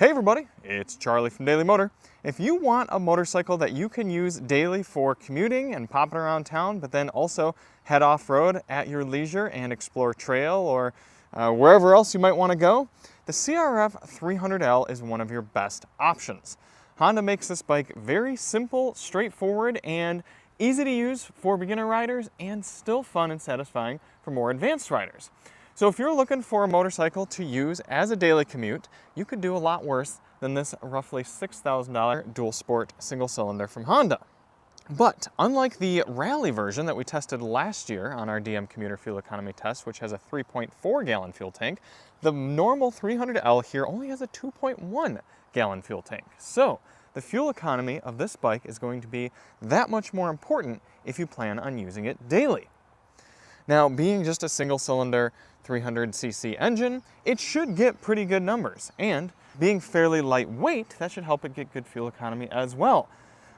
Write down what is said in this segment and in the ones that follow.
Hey everybody, it's Charlie from Daily Motor. If you want a motorcycle that you can use daily for commuting and popping around town, but then also head off-road at your leisure and explore trail or wherever else you might want to go, the CRF300L is one of your best options. Honda makes this bike very simple, straightforward, and easy to use for beginner riders and still fun and satisfying for more advanced riders. So if you're looking for a motorcycle to use as a daily commute, you could do a lot worse than this roughly $6,000 dual sport single cylinder from Honda. But unlike the rally version that we tested last year on our DM commuter fuel economy test, which has a 3.4 gallon fuel tank, the normal 300L here only has a 2.1 gallon fuel tank. So the fuel economy of this bike is going to be that much more important if you plan on using it daily. Now, being just a single cylinder 300cc engine, it should get pretty good numbers, and being fairly lightweight, that should help it get good fuel economy as well.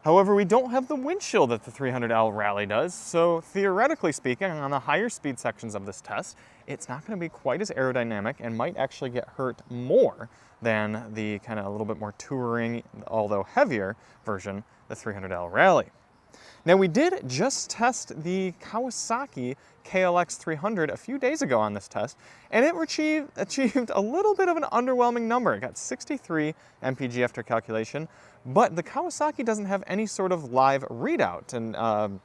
However, we don't have the windshield that the 300L Rally does, so theoretically speaking, on the higher speed sections of this test, it's not going to be quite as aerodynamic and might actually get hurt more than the kind of a little bit more touring, although heavier version, the 300L Rally. Now, we did just test the Kawasaki KLX300 a few days ago on this test, and it achieved a little bit of an underwhelming number. It got 63 MPG after calculation, but the Kawasaki doesn't have any sort of live readout and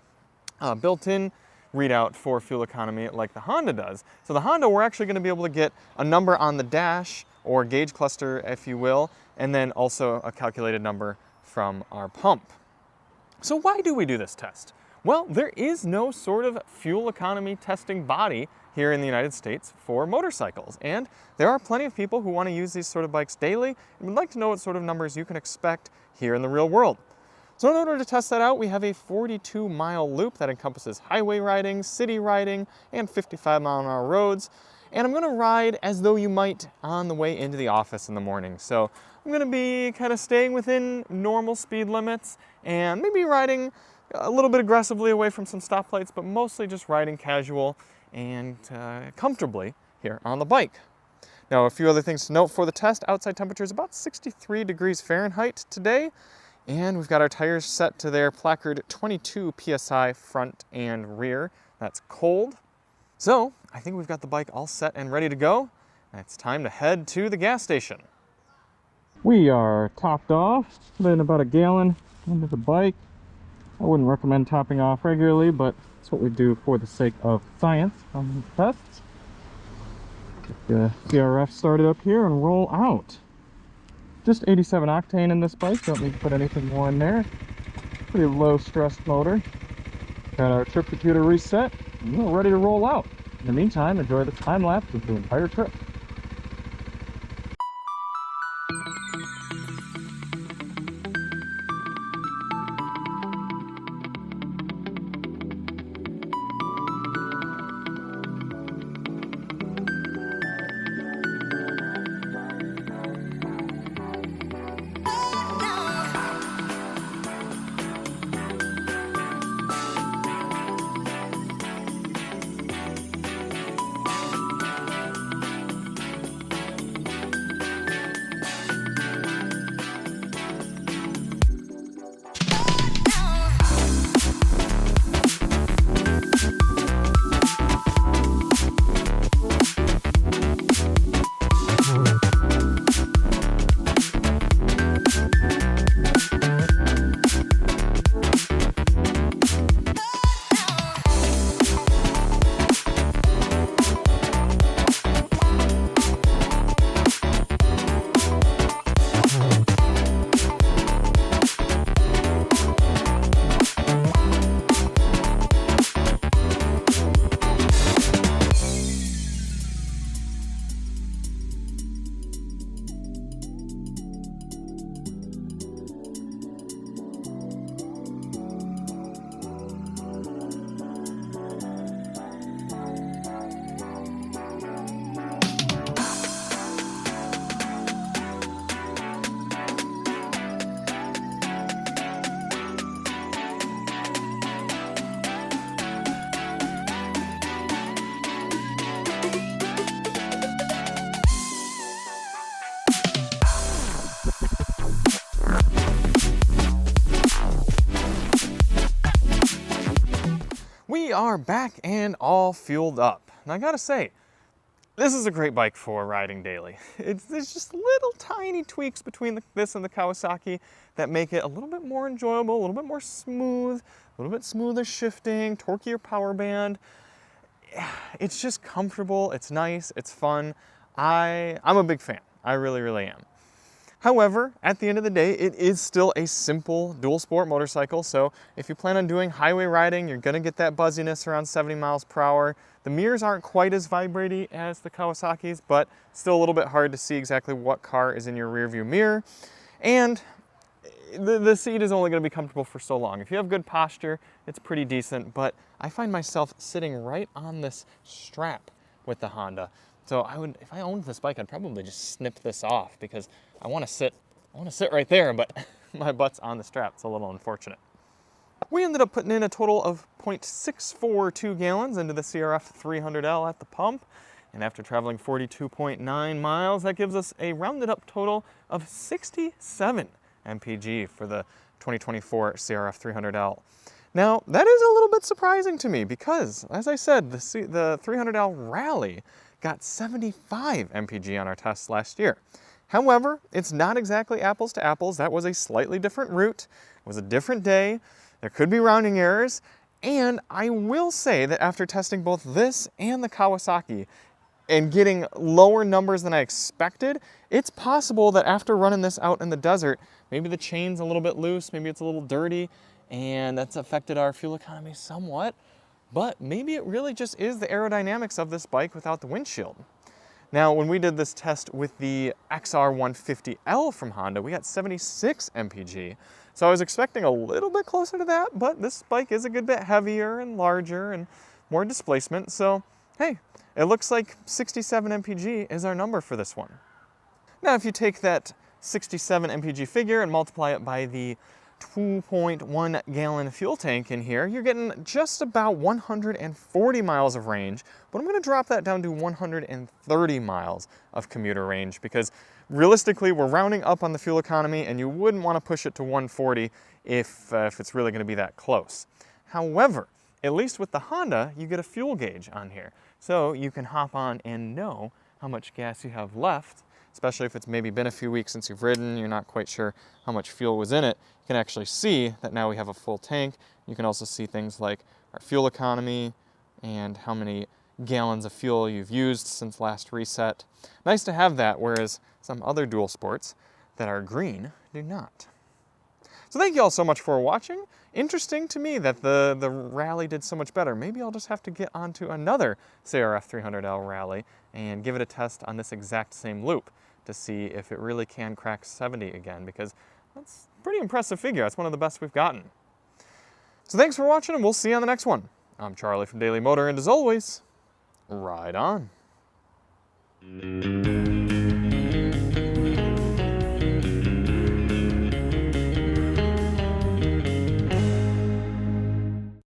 built-in readout for fuel economy like the Honda does. So the Honda, we're actually going to be able to get a number on the dash, or gauge cluster, if you will, and then also a calculated number from our pump. So why do we do this test? Well, there is no sort of fuel economy testing body here in the United States for motorcycles, and there are plenty of people who want to use these sort of bikes daily and would like to know what sort of numbers you can expect here in the real world. So in order to test that out, we have a 42-mile loop that encompasses highway riding, city riding, and 55-mile-an-hour roads, and I'm going to ride as though you might on the way into the office in the morning. So I'm going to be kind of staying within normal speed limits and maybe riding a little bit aggressively away from some stoplights, but mostly just riding casual and comfortably here on the bike. Now, a few other things to note for the test. Outside temperature is about 63 degrees Fahrenheit today, and we've got our tires set to their placard 22 PSI front and rear. That's cold. So I think we've got the bike all set and ready to go. It's time to head to the gas station. We are topped off, put in about a gallon into the bike. I wouldn't recommend topping off regularly, but it's what we do for the sake of science on these tests. Get the CRF started up here and roll out. Just 87 octane in this bike, don't need to put anything more in there. Pretty low stress motor. Got our trip computer reset, and we're ready to roll out. In the meantime, enjoy the time lapse of the entire trip. we are back and all fueled up. And I gotta say, this is a great bike for riding daily. There's just little tiny tweaks between this and the Kawasaki that make it a little bit more enjoyable, a little bit more smooth, a little bit smoother shifting, torquier power band. It's just comfortable, it's nice, it's fun. I'm a big fan. I really, really am. However, at the end of the day, it is still a simple dual sport motorcycle. So if you plan on doing highway riding, you're gonna get that buzziness around 70 miles per hour. The mirrors aren't quite as vibraty as the Kawasaki's, but still a little bit hard to see exactly what car is in your rear view mirror. And the seat is only gonna be comfortable for so long. If you have good posture, it's pretty decent, but I find myself sitting right on this strap with the Honda. So if I owned this bike, I'd probably just snip this off because I want to sit right there, but my butt's on the strap. It's a little unfortunate. We ended up putting in a total of 0.642 gallons into the CRF300L at the pump. And after traveling 42.9 miles, that gives us a rounded up total of 67 MPG for the 2024 CRF300L. Now, that is a little bit surprising to me because, as I said, the 300L Rally got 75 MPG on our tests last year. However, it's not exactly apples to apples. That was a slightly different route. It was a different day. There could be rounding errors. And I will say that after testing both this and the Kawasaki and getting lower numbers than I expected, it's possible that after running this out in the desert, maybe the chain's a little bit loose, maybe it's a little dirty, and that's affected our fuel economy somewhat. But maybe it really just is the aerodynamics of this bike without the windshield. Now, when we did this test with the XR150L from Honda, we got 76 MPG. So I was expecting a little bit closer to that, but this bike is a good bit heavier and larger and more displacement. So, hey, it looks like 67 MPG is our number for this one. Now, if you take that 67 MPG figure and multiply it by the 2.1 gallon fuel tank in here, you're getting just about 140 miles of range, but I'm going to drop that down to 130 miles of commuter range because realistically we're rounding up on the fuel economy and you wouldn't want to push it to 140 if it's really going to be that close. However, at least with the Honda, you get a fuel gauge on here, so you can hop on and know how much gas you have left. Especially if it's maybe been a few weeks since you've ridden, you're not quite sure how much fuel was in it. You can actually see that now we have a full tank. You can also see things like our fuel economy and how many gallons of fuel you've used since last reset. Nice to have that, whereas some other dual sports that are green do not. So thank you all so much for watching. Interesting to me that the Rally did so much better. Maybe I'll just have to get onto another CRF300L Rally and give it a test on this exact same loop to see if it really can crack 70 again, because that's a pretty impressive figure. That's one of the best we've gotten. So thanks for watching, and we'll see you on the next one. I'm Charlie from Daily Motor, and as always, ride on.